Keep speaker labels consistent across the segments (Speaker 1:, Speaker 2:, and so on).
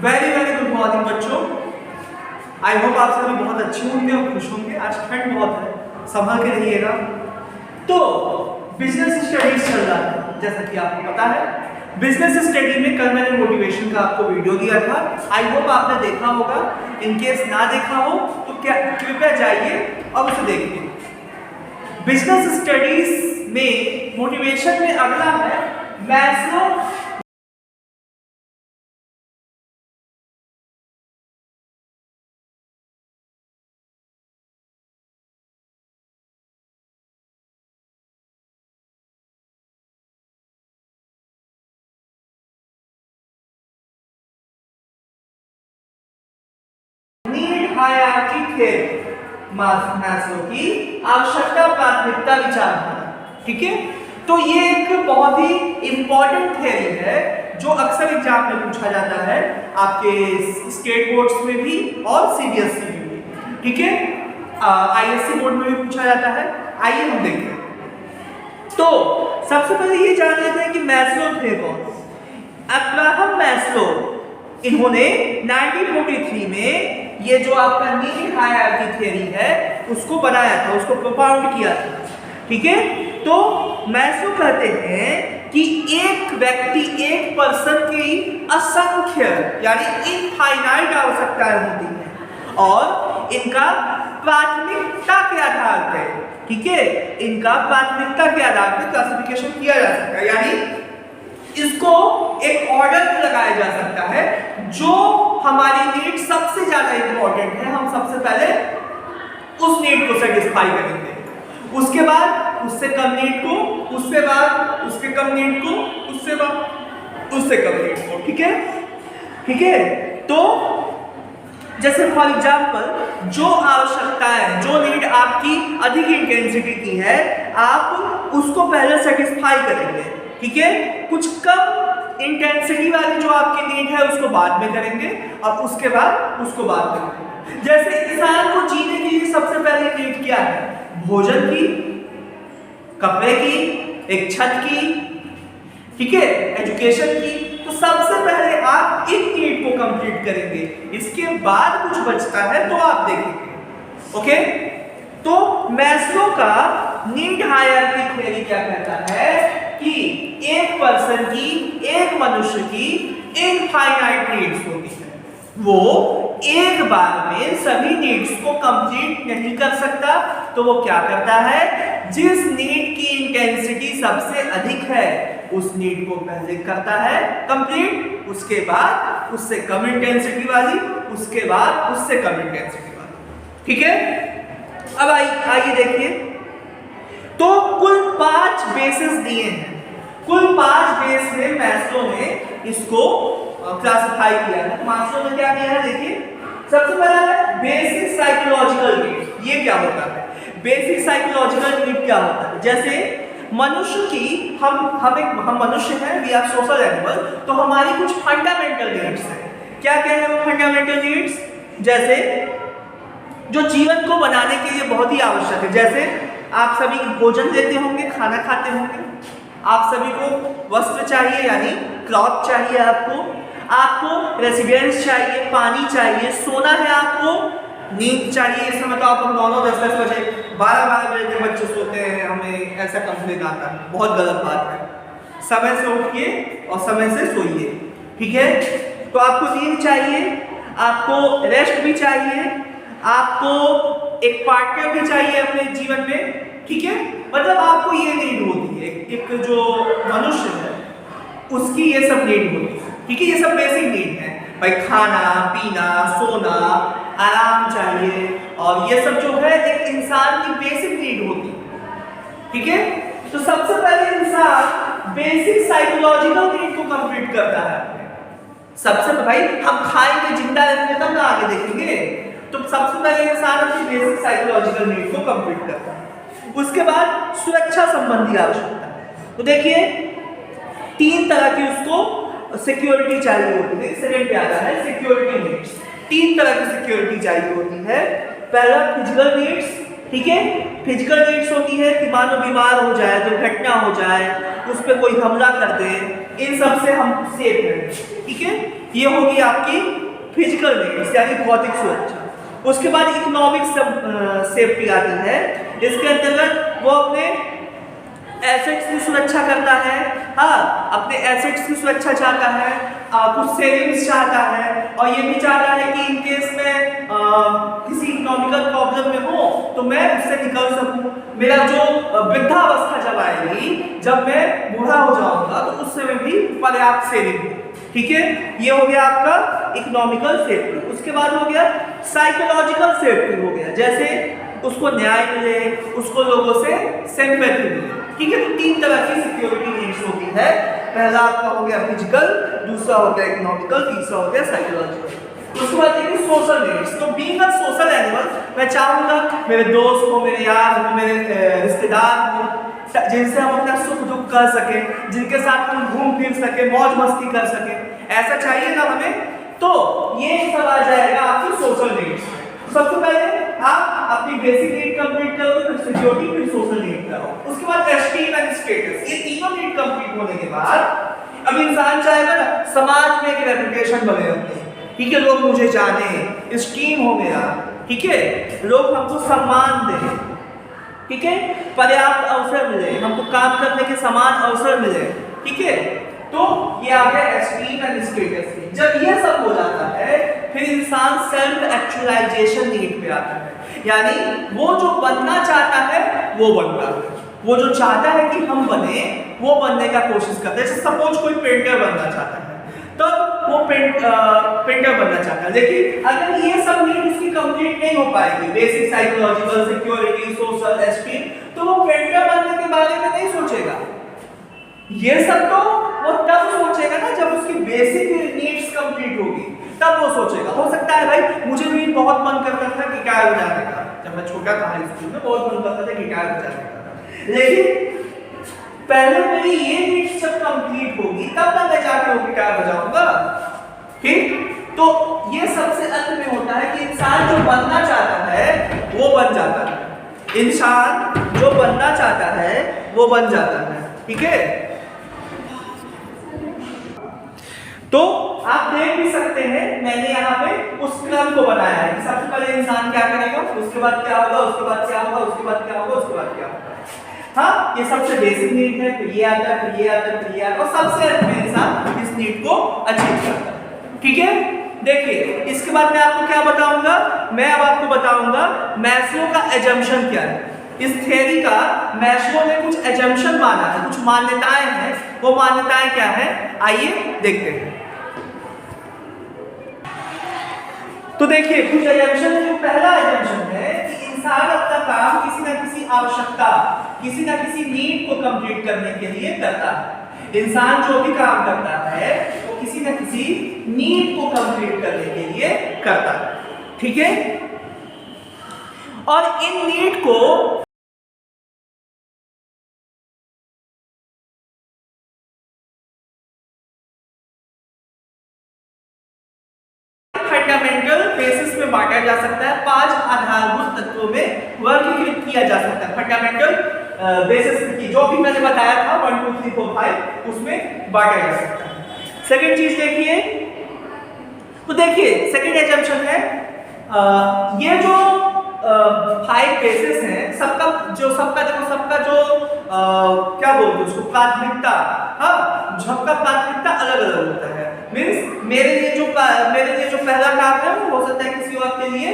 Speaker 1: Very very good morning बच्चों। I hope आप सभी बहुत अच्छे होंगे और खुश होंगे। आज ठंड बहुत है, संभल के रहिएगा। तो बिजनेस स्टडीज चल रहा है, जैसा कि आपको पता है। बिजनेस स्टडी में कल मैंने मोटिवेशन का आपको वीडियो दिया था। आई होप आपने देखा होगा। इन केस ना देखा हो तो क्या कृपया जाइए और उसे देखिए। बिजनेस स्टडीज में मोटिवेशन में अगला है मैस्लो हायरार्की थ्योरी, मैस्लो की आवश्यकता प्राथमिकता विचारधारा। ठीक है, तो ये एक बहुत ही इंपॉर्टेंट थ्योरी है जो अक्सर एग्जाम में पूछा जाता है, आपके स्टेट बोर्ड्स में भी और सीबीएसई में भी। ठीक है, आईएससी बोर्ड में भी पूछा जाता है। आइए हम देखते हैं। तो सबसे पहले ये जान लेते हैं कि मैस्लो थे कौन। अब्राहम मैस्लो, इन्होंने 1943 में ये जो आपका नीड हायरार्की थ्योरी है उसको बनाया था, उसको प्रोपाउंड किया था। ठीक है, तो मैस्लो कहते हैं कि एक व्यक्ति, एक पर्सन की असंख्य यानी इनफाइनाइट आवश्यकताएं होती हैं और इनका प्राथमिकता के आधार पर, ठीक है, इनका प्राथमिकता के आधार पर क्लासिफिकेशन किया जा सकता है। यानी इसको एक ऑर्डर में लगाया जा सकता है। जो हमारी नीड सबसे ज्यादा इंपॉर्टेंट है, हम सबसे पहले उस नीड को सेटिस्फाई करेंगे, उसके बाद उससे कम नीड को, उसके बाद उसके कम नीड को, उससे बाद उससे कम नीड को। ठीक है, ठीक है। तो जैसे फॉर एग्जाम्पल जो आवश्यकताएं, जो नीड आपकी अधिक इंटेंसिटी की है, आप उसको पहले सेटिस्फाई करेंगे। ठीक है, कुछ कम इंटेंसिटी वाली जो आपकी नीड है उसको बाद में करेंगे और उसके बाद उसको बाद में करेंगे। जैसे इंसान को जीने के लिए सबसे पहले नीड क्या है? भोजन की, कपड़े की, एक छत की, ठीक है, एजुकेशन की। तो सबसे पहले आप इन नीड को कंप्लीट करेंगे, इसके बाद कुछ बचता है तो आप देखेंगे। ओके, तो मैस्लो का नीड हायरार्की थ्योरी क्या कहता है कि एक पर्सन की, एक मनुष्य की इनफाइनाइट नीड्स होती है। वो एक बार में सभी नीड्स को कंप्लीट नहीं कर सकता, तो वो क्या करता है, जिस नीड की इंटेंसिटी सबसे अधिक है उस नीड को पहले करता है कंप्लीट, उसके बाद उससे कम इंटेंसिटी वाली, उसके बाद उससे कम इंटेंसिटी वाली। ठीक है, अब आइए देखिए। तो कुल 5 बेसिस दिए हैं, कुल 5 बेस में मैस्लो ने इसको क्लासिफाई किया है। मैस्लो ने क्या किया है, देखिए। सबसे पहला है बेसिक साइकोलॉजिकल नीड। ये क्या होता है? बेसिक साइकोलॉजिकल नीड क्या होता है? जैसे मनुष्य की, हम मनुष्य हैं, वी आर सोशल एनिमल, तो हमारी कुछ फंडामेंटल नीड्स हैं। क्या क्या है वो फंडामेंटल नीड्स? जैसे जो जीवन को बनाने के लिए बहुत ही आवश्यक है। जैसे आप सभी भोजन लेते होंगे, खाना खाते होंगे, आप सभी को वस्त्र चाहिए यानी क्लॉथ चाहिए, आपको रेसिडेंस चाहिए, पानी चाहिए, सोना है, आपको नींद चाहिए। इस समय तो आप 9-10 बजे, 12 बजे के बच्चे सोते हैं, हमें ऐसा कंप्लेन आता है, बहुत गलत बात है। समय से उठिए और समय से सोइए। ठीक है, तो आपको नींद चाहिए, आपको रेस्ट भी चाहिए, आपको एक पार्टनर भी चाहिए अपने जीवन में। ठीक है, मतलब आपको ये नीड होती है, एक जो मनुष्य है उसकी ये सब नीड होती है। ठीक है, ये सब बेसिक नीड है भाई, खाना पीना, सोना, आराम चाहिए, और ये सब जो है एक इंसान की बेसिक नीड होती है। ठीक है, तो सबसे पहले इंसान बेसिक साइकोलॉजिकल नीड को कंप्लीट करता है। सबसे भाई हम खाएंगे, जिंदा रहेंगे तब ना आगे देखेंगे। तो सबसे पहले इंसान अपनी बेसिक साइकोलॉजिकल नीड को कंप्लीट करता है। उसके बाद सुरक्षा संबंधी आवश्यकता है। तो देखिए 3 तरह की उसको सिक्योरिटी चाहिए होती है। सेकंड पे आता है सिक्योरिटी नीड्स। 3 तरह की सिक्योरिटी चाहिए होती है। पहला फिजिकल नीड्स। ठीक है, फिजिकल नीड्स होती है कि मानो बीमार हो जाए, दुर्घटना हो जाए, उस पर कोई हमला कर दे, इन सब से हम सेफ रहें। ठीक है, ये होगी आपकी फिजिकल नीड्स यानी भौतिक सुरक्षा। उसके बाद इकोनॉमिक सेफ्टी आती है। इसके अंतर्गत वो अपने एसेट्स की सुरक्षा करता है, हाँ अपने एसेट्स की सुरक्षा चाहता है, कुछ सेविंग्स चाहता है, और ये भी चाहता है कि इन केस में किसी इकोनॉमिकल प्रॉब्लम में हो तो मैं उससे निकल सकूं। मेरा जो वृद्धावस्था जब आएगी, जब मैं बूढ़ा हो जाऊंगा तो उस समय भी पर्याप्त सेविंग हो। ठीक है, ये हो गया आपका इकोनॉमिकल सेफ्टी। उसके बाद हो गया साइकोलॉजिकल सेफ्टी हो गया, जैसे उसको न्याय मिले, उसको लोगों से सिंपैथी मिले। ठीक है, तो 3 तरह की सिक्योरिटी नीड्स होती है। पहला आपका हो गया फिजिकल, दूसरा हो गया इकोनॉमिकल, तीसरा हो गया साइकोलॉजिकल। उसके बाद देखिए सोशल नीड्स। तो बीइंग अ सोशल एनिमल, मैं चाहूंगा मेरे दोस्त हो, मेरे यार हो, मेरे रिश्तेदार हो, जिनसे हम अपना सुख दुख कर सके, जिनके साथ हम घूम फिर सके, मौज मस्ती कर सके, ऐसा चाहिए ना हमें। तो ये सब आ जाएगा आपकी सोशल नीड्स। सबसे पहले आप अपनी बेसिक नीड कंप्लीट करो, फिर सिक्योरिटी, फिर सोशल नीड करो। उसके बाद एस्टीम एंड स्टेटस, ये तीनों नीड कंप्लीट होने के बाद अब इंसान चाहेगा ना समाज में एक रेपुटेशन बने अपनी। ठीक है, लोग मुझे जाने, एस्टीम हो मेरा, ठीक है, लोग हमको सम्मान दें, ठीक है, पर्याप्त अवसर मिले, हमको काम करने के समान अवसर मिले। ठीक है, तो ये आ गया एस्टीम एंड स्टेटस। जब ये सब हो जाता है फिर इंसान सेल्फ एक्चुअलाइजेशन नीड पे आता है, यानी वो जो बनना चाहता है वो बनता है, वो जो चाहता है कि हम बने वो बनने का कोशिश करता है। जैसे सपोज कोई पेंटर बनना चाहता है तो वो पेंटर बनना चाहता है, लेकिन अगर ये सब नीड इसकी कंप्लीट नहीं हो पाएगी, basic psychological, security, social, esteem, तो वो पेंटर बनने के बारे में नहीं सोचेगा। ये सब तो वो तब सोचेगा ना जब उसकी बेसिक नीड्स कंप्लीट होगी, तब वो सोचेगा। हो सकता है भाई मुझे भी बहुत मन करता था गिटार बजाने का, जब मैं छोटा था स्कूल में बहुत मन करता था गिटार बजाने का, लेकिन पहले मेरी ये नीड्स जब कंप्लीट होगी तब मैं जाके वो गिटार बजाऊंगा। ठीक, तो ये सबसे अंत में होता है कि इंसान जो बनना चाहता है वो बन जाता है, इंसान जो बनना चाहता है वो बन जाता है। ठीक है, तो आप देख भी सकते हैं मैंने यहाँ पे उस क्रम को बनाया है कि सबसे पहले इंसान क्या करेगा, उसके बाद क्या होगा, उसके बाद क्या होगा, उसके बाद क्या होगा, उसके बाद क्या होगा। हाँ, ये सबसे बेसिक नीड है, फिर ये आता है, फिर ये आता है, फिर ये आता है, और सबसे अंत में इंसान इस नीड को अचीव करता है। ठीक है, देखिए इसके बाद मैं आपको क्या बताऊंगा, मैं अब आपको बताऊंगा मैस्लो का एजम्पशन क्या है। इस थ्योरी का मैस्लो ने कुछ एजम्पशन माना है, कुछ मान्यताएं हैं, वो मान्यताएं क्या है आइए देखते हैं। तो देखिए कुछ एजम्पशन, जो पहला एजम्पशन है कि इंसान अपना काम किसी ना किसी आवश्यकता, किसी ना किसी नीड को कंप्लीट करने के लिए करता है। इंसान जो भी काम करता है वो किसी ना किसी नीड को कंप्लीट करने के लिए करता है। ठीक है, और इन नीड को फंडामेंटल बेसिस में बांटा जा सकता है, 5 आधारभूत तत्वों में वर्गीकृत किया जा सकता है। फंडामेंटल बेसिस की जो भी मैंने बताया था 1 2 3 4 5 उसमें बांटा जा सकता है। सेकंड चीज देखिए, तो देखिए सेकंड एजम्पशन है ये जो 5 बेसिस हैं, सबका जो क्या बोलते हैं उसको, प्राथमिकता। हाँ, सबका प्राथमिकता अलग अलग होता है। मीन्स मेरे लिए जो पहला काम है वो हो सकता है किसी और के लिए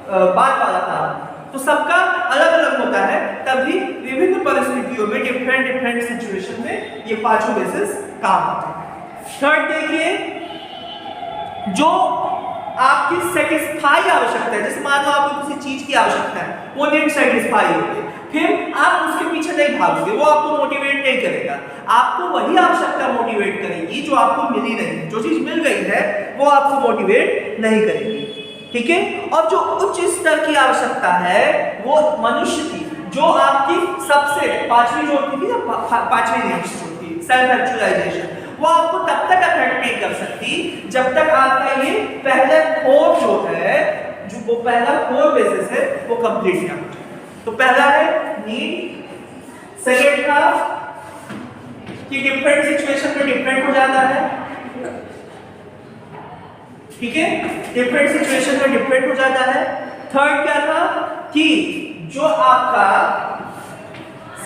Speaker 1: बाद वाला काम, तो सबका अलग अलग होता है, तभी विभिन्न परिस्थितियों में डिफरेंट सिचुएशन में ये 5 बेसिस काम आते हैं। थर्ड देखिए, जो आपकी सेटिस्फाई आवश्यकता है, जैसे मान लो आपको किसी चीज की आवश्यकता है, वो नीड सेटिस्फाई होगी, फिर आप उसके पीछे नहीं भागोगे, वो आपको मोटिवेट नहीं करेगा, आपको वही आवश्यकता मोटिवेट करेगी जो आपको मिली नहीं। जो चीज मिल गई है वो आपको मोटिवेट नहीं करेगी। ठीक है, और जो उच्च स्तर की आवश्यकता है वो मनुष्य की, जो आपकी सबसे पांचवी जो होती थी ना, पांचवी नीड्स जो थी सेल्फ एक्चुअलाइजेशन, वो आपको तब तक अफेक्ट नहीं कर सकती जब तक आपका ये पहला कोर जो है, जो वो पहला कोर बेसिस है वो कंप्लीट ना हो जाए। तो पहला है नीड, सेकंड था कि डिफरेंट सिचुएशन में डिफरेंट हो जाता है, ठीक है, डिफरेंट सिचुएशन में डिफरेंट हो जाता है। थर्ड क्या था कि जो आपका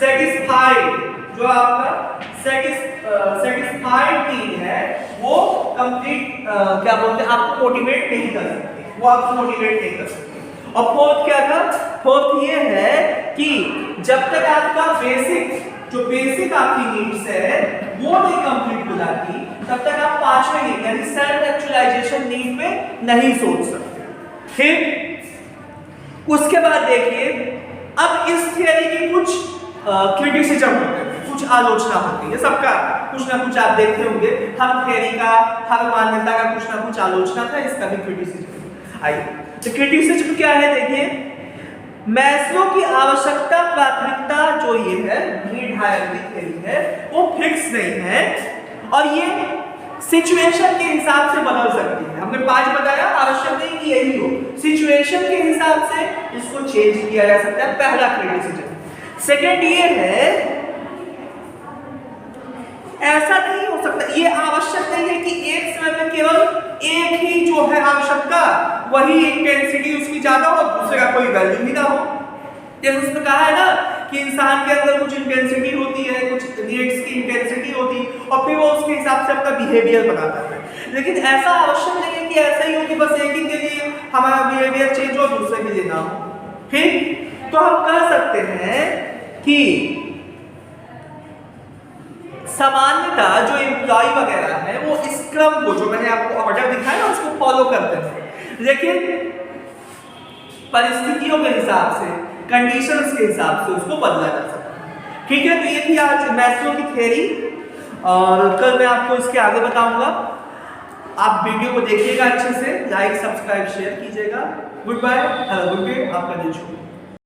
Speaker 1: सेटिस्फाइड नीड है वो कंप्लीट क्या बोलते हैं, आपको मोटिवेट नहीं कर सकते, वो आपको मोटिवेट नहीं कर सकते। और फोर्थ क्या था, फोर्थ ये है कि जब तक आपका बेसिक आपकी नीड्स है वो नहीं कंप्लीट हो जाती, तब तक आप पांचवें नीड यानी सेल्फ एक्चुअलाइजेशन नीड पे नहीं सोच सकते। ठीक, उसके बाद देखिए अब इस थियरी की कुछ क्रिटिसिज्म होते हैं, कुछ आलोचना होती है, सबका कुछ ना कुछ आप देखते होंगे, हर थियरी का, हर मान्यता का कुछ ना कुछ आलोचना था, इसका भी क्रिटिसिज्म। आइए तो क्रिटिसिज्म क्या है, देखिए मैस्लो की आवश्यकता प्राथमिकता जो ये है नीड हायरार्की थ्योरी है वो फिक्स नहीं है और ये सिचुएशन के हिसाब से बदल सकती है। हमने 5 बताया, आवश्यक नहीं कि यही हो, सिचुएशन के हिसाब से इसको चेंज किया जा सकता है, पहला क्रिटिसिज्म। सेकेंड ये है ऐसा नहीं हो सकता, ये आवश्यक नहीं है कि एक समय में केवल एक ही जो है आवश्यकता वही इंटेंसिटी उसकी ज्यादा हो, दूसरे का कोई वैल्यू भी ना हो। जैसे उसने कहा है ना कि इंसान के अंदर कुछ इंटेंसिटी होती है, कुछ नीड्स की इंटेंसिटी होती है और फिर वो उसके हिसाब से अपना बिहेवियर बनाता है। लेकिन ऐसा आवश्यक नहीं है कि ऐसा ही हो कि बस एक ही के लिए हमारा बिहेवियर चेंज हो, दूसरे के लिए ना हो। ठीक, तो हम कह सकते हैं कि सामान्यता जो एम्प्लॉय वगैरह है वो इस क्रम को जो मैंने आपको ऑर्डर दिखाया उसको फॉलो करते हैं, लेकिन परिस्थितियों के हिसाब से, कंडीशंस के हिसाब से उसको बदला जा सकता है। ठीक है, तो ये थी आज मैस्लो की थ्योरी और कल मैं आपको इसके आगे बताऊंगा। आप वीडियो को देखिएगा अच्छे से, लाइक सब्सक्राइब शेयर कीजिएगा। Good bye, have a good day, आपका दिन शुभ।